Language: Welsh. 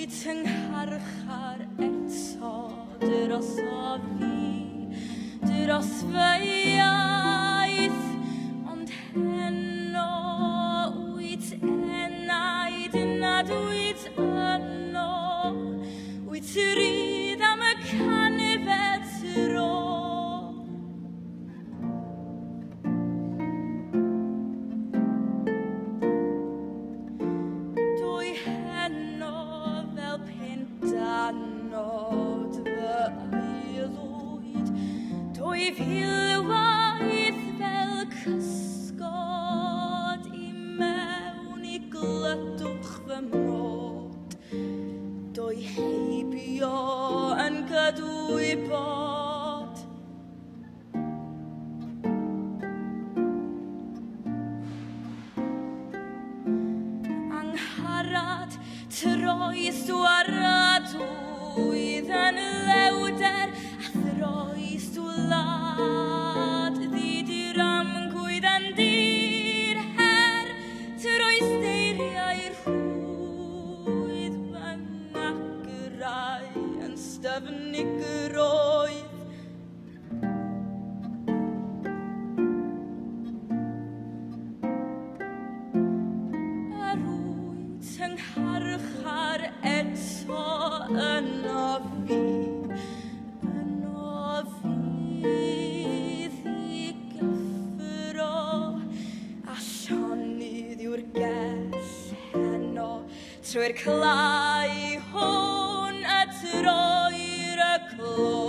Wyt yng ngharchar eto dros o fi, dros fy iaith, ond heno wyt enaid nad wyt yno, wyt rydd am y canifed tro. Anod fy aelwyd, dwy filwaith fel cysgod I mewn I glydwch fy mod, dwy heibio yn gydwybod. Angharad troes dwaradwydd yn lewder a throes dwlad ddid i'r amgwydd yn dir her troes deiriau'r rhwydd fy nagrau yn styfnig yr oedd. Yngharchar eto yno fi ddigyffro a sionydd yw'r gell heno trwy'r clai hwn a troi'r y clo.